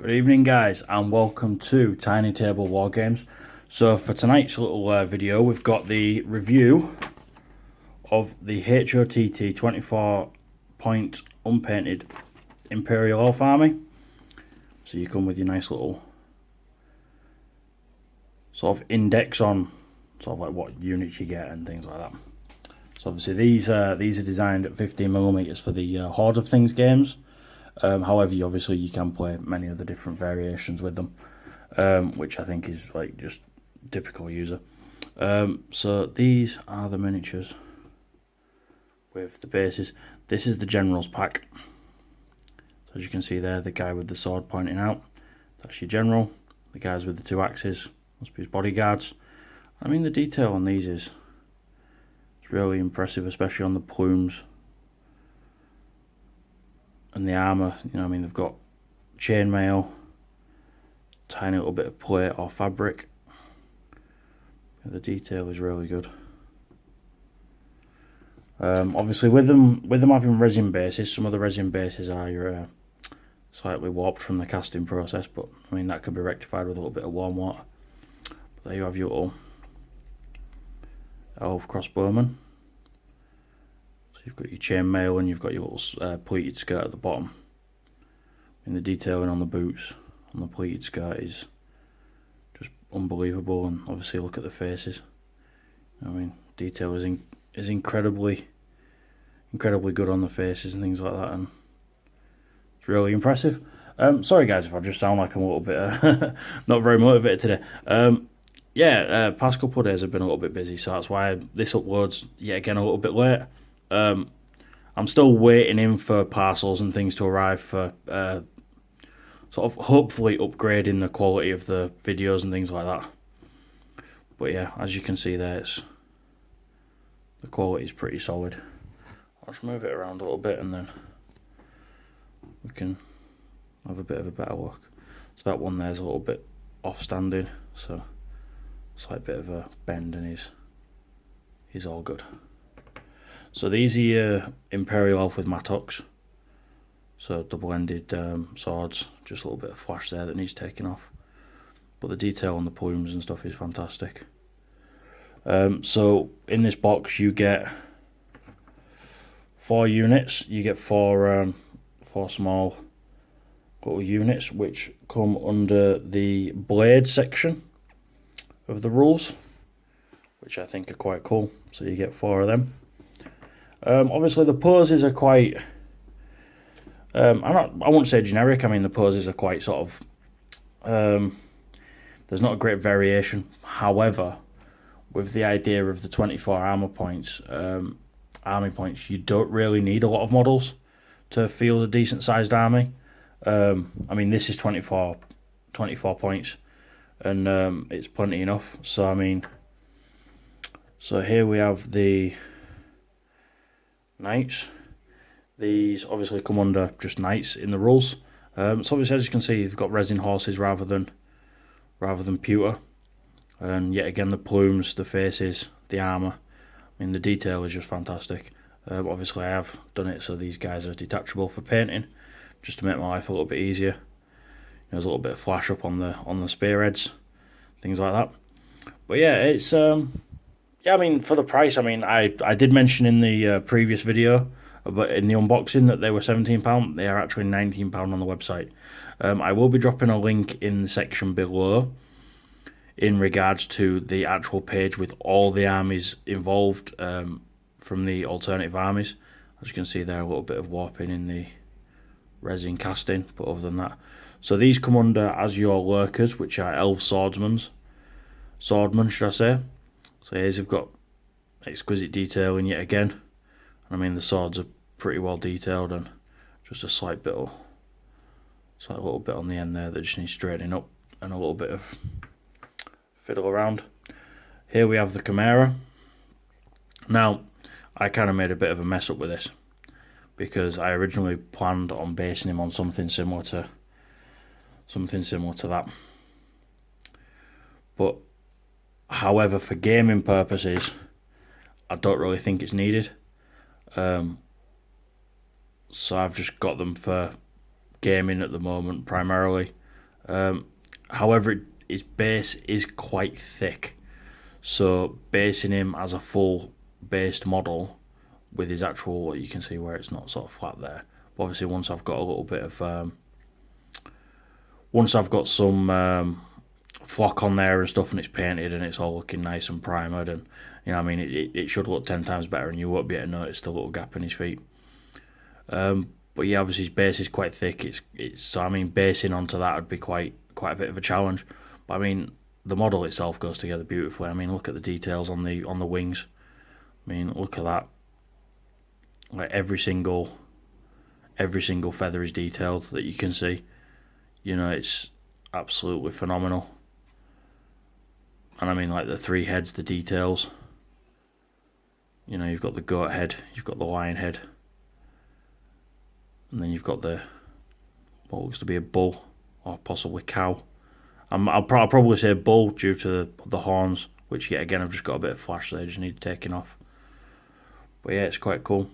Good evening guys and welcome to Tiny Table Wargames. So for tonight's little video we've got the review of the HOTT 24 point unpainted Imperial Elf army. So you come with your nice little sort of index on sort of like what units you get and things like that. So obviously these are designed at 15mm for the Horde of Things games. However, obviously you can play many other different variations with them, which I think is like just typical user. So these are the miniatures with the bases. This is the General's pack. So as you can see there, the guy with the sword pointing out, that's your general. The guys with the two axes must be his bodyguards. I mean, the detail on these is really impressive, especially on the plumes and the armour. You know, I mean, they've got chainmail, tiny little bit of plate or fabric. The detail is really good. Obviously, with them having resin bases, some of the resin bases are slightly warped from the casting process, but I mean that can be rectified with a little bit of warm water. But there you have your little elf crossbowman. You've got your chainmail and you've got your little pleated skirt at the bottom. And the detailing on the boots, on the pleated skirt is just unbelievable. And obviously look at the faces. I mean, detail is incredibly good on the faces and things like that, and it's really impressive. Sorry guys if I just sound like I'm a little bit not very motivated today. Yeah, past couple of days have been a little bit busy, so that's why this uploads yet again a little bit late. I'm still waiting in for parcels and things to arrive for sort of hopefully upgrading the quality of the videos and things like that. But yeah, as you can see there, the quality is pretty solid. I'll just move it around a little bit and then we can have a bit of a better look. So that one there's a little bit off standing, so slight bit of a bend, and he's all good. So these are your Imperial Elf with mattocks. So double-ended swords, just a little bit of flash there that needs taking off. But the detail on the plumes and stuff is fantastic. So in this box you get 4 units. You get four small little units which come under the blade section of the rules, which I think are quite cool. So you get 4 of them. Obviously the poses are quite I won't say generic. I mean, the poses are quite sort of there's not a great variation. However, with the idea of the 24 army points, you don't really need a lot of models to field a decent sized army. I mean, this is 24 points, and it's plenty enough. So I mean, so here we have the knights. These obviously come under just knights in the rules. So obviously, as you can see, you've got resin horses rather than pewter, and yet again the plumes, the faces, the armour. I mean, the detail is just fantastic. Obviously, I have done it so these guys are detachable for painting, just to make my life a little bit easier. There's a little bit of flash up on the spearheads, things like that. But yeah, it's yeah, I mean, for the price, I mean, I did mention in the previous video, but in the unboxing, that they were £17. They are actually £19 on the website. I will be dropping a link in the section below in regards to the actual page with all the armies involved from the Alternative Armies. As you can see there, a little bit of warping in the resin casting, but other than that. So these come under as your lurkers, which are elf swordmen, should I say. So here's you've got exquisite detailing yet again. I mean, the swords are pretty well detailed, and just a slight little bit on the end there that just needs straightening up, and a little bit of fiddle around. Here we have the Chimera. Now, I kind of made a bit of a mess up with this because I originally planned on basing him on something similar to that. But however, for gaming purposes, I don't really think it's needed. So I've just got them for gaming at the moment primarily. However, his base is quite thick, so basing him as a full based model with his actual, you can see where it's not sort of flat there. But obviously, once I've got a little bit of, once I've got some flock on there and stuff, and it's painted and it's all looking nice and primered, and you know, I mean, it should look 10 times better, and you won't be able to notice the little gap in his feet. But yeah, obviously his base is quite thick. It's so I mean, basing onto that would be quite a bit of a challenge. But I mean, the model itself goes together beautifully. I mean, look at the details on the wings. I mean, look at that. Like every single feather is detailed that you can see. You know, it's absolutely phenomenal. And I mean, like the three heads, the details. You know, you've got the goat head, you've got the lion head, and then you've got the what looks to be a bull or possibly cow. I'll probably say bull due to the horns, which yet again I've just got a bit of flash, so they just need taking off. But yeah, it's quite cool.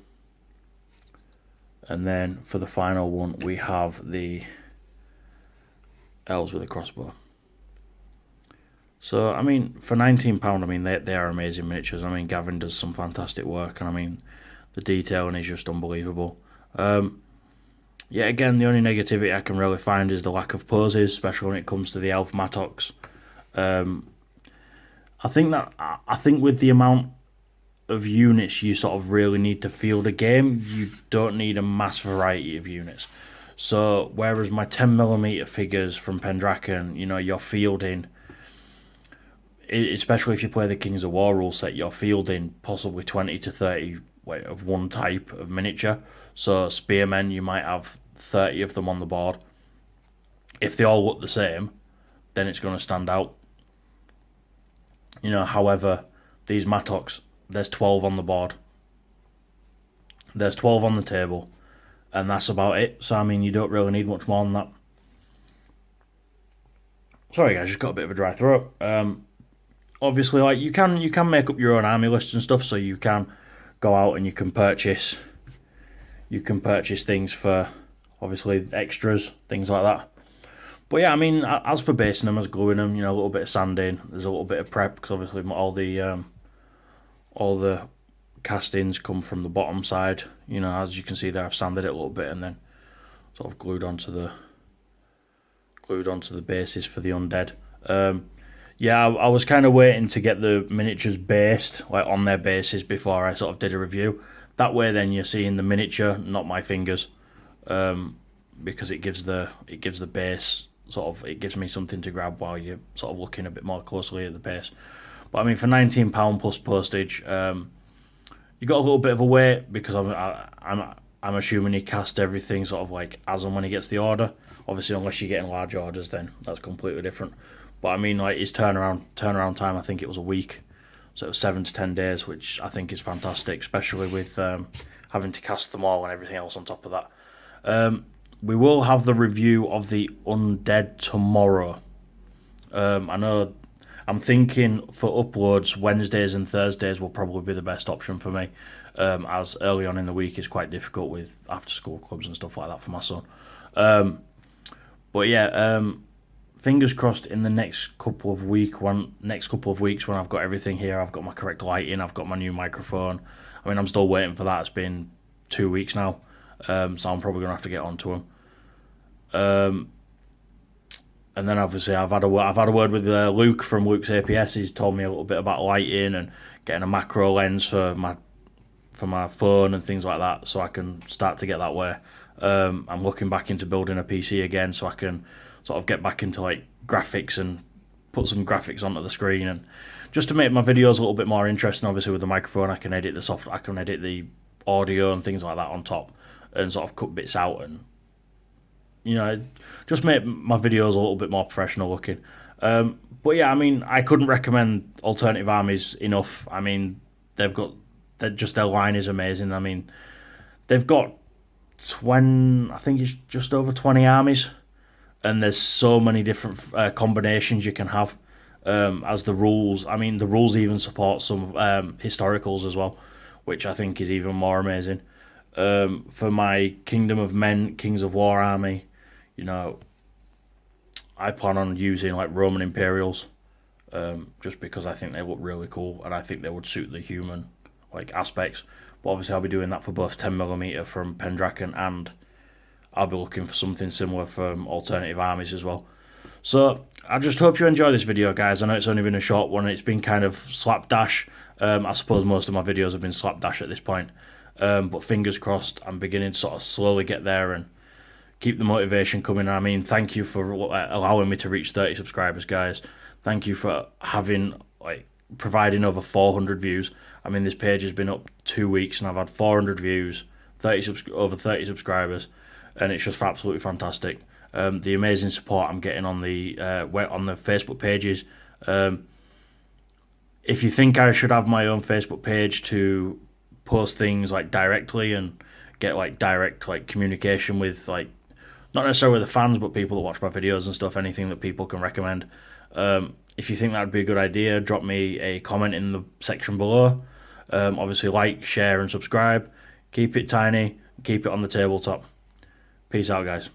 And then for the final one, we have the elves with a crossbow. So I mean, for £19, I mean they are amazing miniatures. I mean, Gavin does some fantastic work, and I mean the detailing is just unbelievable. Yeah, again, the only negativity I can really find is the lack of poses, especially when it comes to the elf Mattox. I think with the amount of units you sort of really need to field a game, you don't need a mass variety of units. So whereas my 10mm figures from Pendraken, you know, you're fielding, especially if you play the Kings of War rule set, you're fielding possibly 20 to 30 of one type of miniature. So spearmen, you might have 30 of them on the board. If they all look the same, then it's going to stand out. You know, however, these Mattox, there's 12 on the board. There's 12 on the table, and that's about it. So I mean, you don't really need much more than that. Sorry guys, just got a bit of a dry throat. Obviously, like you can make up your own army lists and stuff, so you can go out and you can purchase things for obviously extras, things like that. But yeah, I mean, as for basing them, as gluing them, you know, a little bit of sanding, there's a little bit of prep, because obviously all the castings come from the bottom side. You know, as you can see there, I've sanded it a little bit and then sort of glued onto the bases for the undead. Yeah, I was kind of waiting to get the miniatures based, like on their bases, before I sort of did a review. That way, then you're seeing the miniature, not my fingers, because it gives the base sort of, it gives me something to grab while you're sort of looking a bit more closely at the base. But I mean, for £19 plus postage, you got a little bit of a wait, because I'm assuming he cast everything sort of like as and when he gets the order. Obviously, unless you're getting large orders, then that's completely different. But I mean, like his turnaround time, I think it was a week, so it was 7 to 10 days, which I think is fantastic, especially with having to cast them all and everything else on top of that. We will have the review of the Undead tomorrow. I know I'm thinking for uploads, Wednesdays and Thursdays will probably be the best option for me, as early on in the week is quite difficult with after school clubs and stuff like that for my son. But yeah, fingers crossed in the next couple of weeks when I've got everything here, I've got my correct lighting, I've got my new microphone. I mean, I'm still waiting for that. It's been 2 weeks now, so I'm probably gonna have to get onto them. And then obviously I've had a word with Luke from Luke's APS. He's told me a little bit about lighting and getting a macro lens for my phone and things like that, so I can start to get that way. I'm looking back into building a PC again, so I can sort of get back into like graphics and put some graphics onto the screen, and just to make my videos a little bit more interesting. Obviously with the microphone, I can edit the audio and things like that on top, and sort of cut bits out, and you know, just make my videos a little bit more professional looking. But yeah, I mean, I couldn't recommend Alternative Armies enough. I mean, their line is amazing. I mean, they've got I think it's just over 20 armies, and there's so many different combinations you can have. As the rules, I mean, the rules even support some historicals as well, which I think is even more amazing. For my Kingdom of Men, Kings of War army, you know, I plan on using like Roman Imperials, just because I think they look really cool and I think they would suit the human like aspects. But obviously I'll be doing that for both 10mm from Pendraken, and I'll be looking for something similar from Alternative Armies as well. So I just hope you enjoy this video, guys. I know it's only been a short one. It's been kind of slapdash. I suppose most of my videos have been slapdash at this point. But fingers crossed, I'm beginning to sort of slowly get there and keep the motivation coming. I mean, thank you for allowing me to reach 30 subscribers, guys. Thank you for providing over 400 views. I mean, this page has been up 2 weeks and I've had 400 views, over 30 subscribers, and it's just absolutely fantastic. The amazing support I'm getting on the Facebook pages. If you think I should have my own Facebook page to post things like directly and get like direct like communication with like not necessarily the fans but people that watch my videos and stuff, anything that people can recommend, if you think that would be a good idea, drop me a comment in the section below. Obviously like, share and subscribe. Keep it tiny, keep it on the tabletop. Peace out, guys.